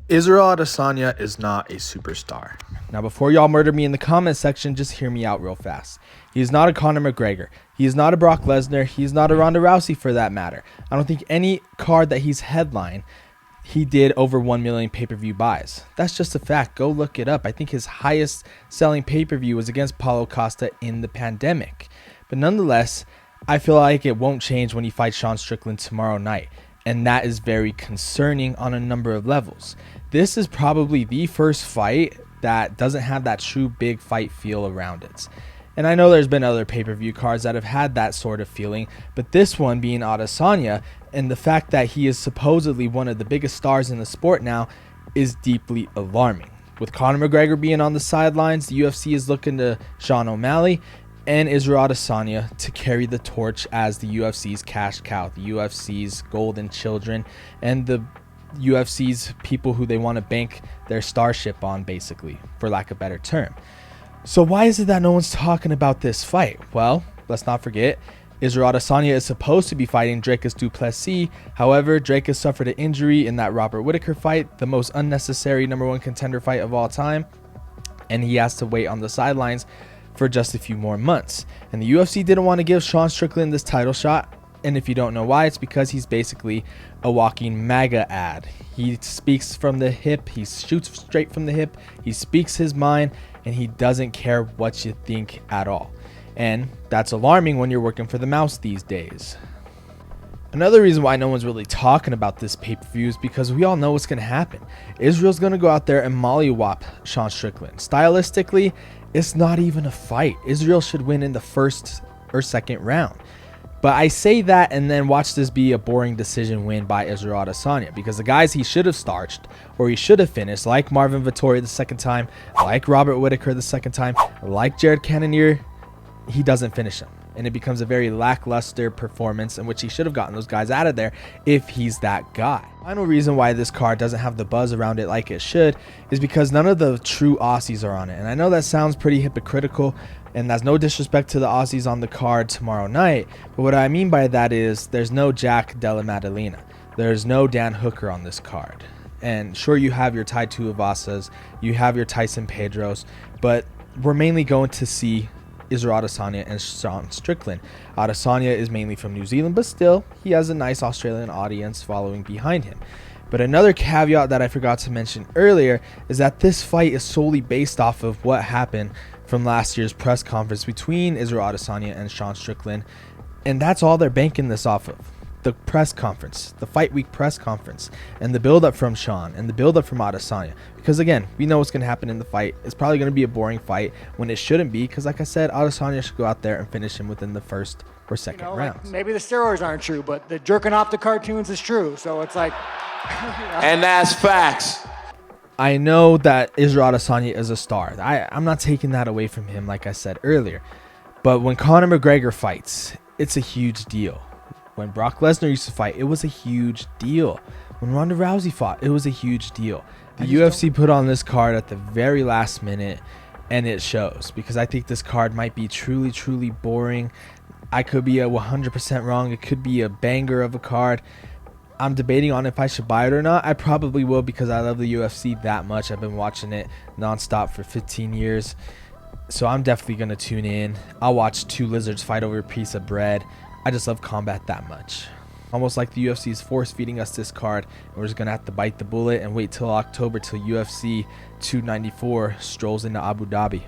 Israel Adesanya is not a superstar. Now, before y'all murder me in the comment section, just hear me out real fast. He is not a Conor McGregor. He is not a Brock Lesnar. He is not a Ronda Rousey for that matter. I don't think any card that he's headlined, he did over 1 million pay-per-view buys. That's just a fact. Go look it up. I think his highest selling pay-per-view was against Paulo Costa in the pandemic. But nonetheless, I feel like it won't change when he fights Sean Strickland tomorrow night. And that is very concerning on a number of levels. This is probably the first fight that doesn't have that true big fight feel around it. And I know there's been other pay-per-view cards that have had that sort of feeling, but this one being Adesanya, and the fact that he is supposedly one of the biggest stars in the sport now, is deeply alarming. With Conor McGregor being on the sidelines, the UFC is looking to Sean O'Malley and Israel Adesanya to carry the torch as the UFC's cash cow, the UFC's golden children, and the UFC's people who they want to bank their starship on, basically, for lack of a better term. So why is it that no one's talking about this fight? Well, let's not forget, Israel Adesanya is supposed to be fighting Dricus du Plessis. However, Dricus suffered an injury in that Robert Whittaker fight, the most unnecessary #1 contender fight of all time, and he has to wait on the sidelines for just a few more months. And the UFC didn't want to give Sean Strickland this title shot. And if you don't know why, it's because he's basically a walking MAGA ad. He speaks from the hip, he shoots straight from the hip, he speaks his mind, and he doesn't care what you think at all. And that's alarming when you're working for the mouse these days. Another reason why no one's really talking about this pay-per-view is because we all know what's going to happen. Israel's going to go out there and mollywop Sean Strickland. Stylistically, it's not even a fight. Israel should win in the first or second round. But I say that and then watch this be a boring decision win by Israel Adesanya, because the guys he should have starched or he should have finished, like Marvin Vettori the second time, like Robert Whittaker the second time, like Jared Cannonier, he doesn't finish them. And it becomes a very lackluster performance in which he should have gotten those guys out of there if he's that guy. Final reason why this card doesn't have the buzz around it like it should is because none of the true Aussies are on it. And I know that sounds pretty hypocritical, and that's no disrespect to the Aussies on the card tomorrow night, but what I mean by that is there's no Jack Della Maddalena. There's no Dan Hooker on this card. And sure, you have your Tai Tuivasas, you have your Tyson Pedros, but we're mainly going to see Israel Adesanya and Sean Strickland. Adesanya is mainly from New Zealand, but still, he has a nice Australian audience following behind him. But another caveat that I forgot to mention earlier is that this fight is solely based off of what happened from last year's press conference between Israel Adesanya and Sean Strickland, and that's all they're banking this off of. The press conference, the fight week press conference, and the build-up from Sean and the build-up from Adesanya. Because again, we know what's going to happen in the fight. It's probably going to be a boring fight when it shouldn't be, because like I said, Adesanya should go out there and finish him within the first or second rounds. Like maybe the steroids aren't true, but the jerking off the cartoons is true. So it's like... And that's facts. I know that Israel Adesanya is a star. I'm not taking that away from him, like I said earlier. But when Conor McGregor fights, it's a huge deal. When Brock Lesnar used to fight, it was a huge deal. When Ronda Rousey fought, it was a huge deal. The UFC put on this card at the very last minute, and it shows. Because I think this card might be truly, truly boring. I could be 100% wrong. It could be a banger of a card. I'm debating on if I should buy it or not. I probably will, because I love the UFC that much. I've been watching it nonstop for 15 years. So I'm definitely going to tune in. I'll watch two lizards fight over a piece of bread. I just love combat that much. Almost like the UFC is force feeding us this card, and we're just going to have to bite the bullet and wait till October till UFC 294 strolls into Abu Dhabi.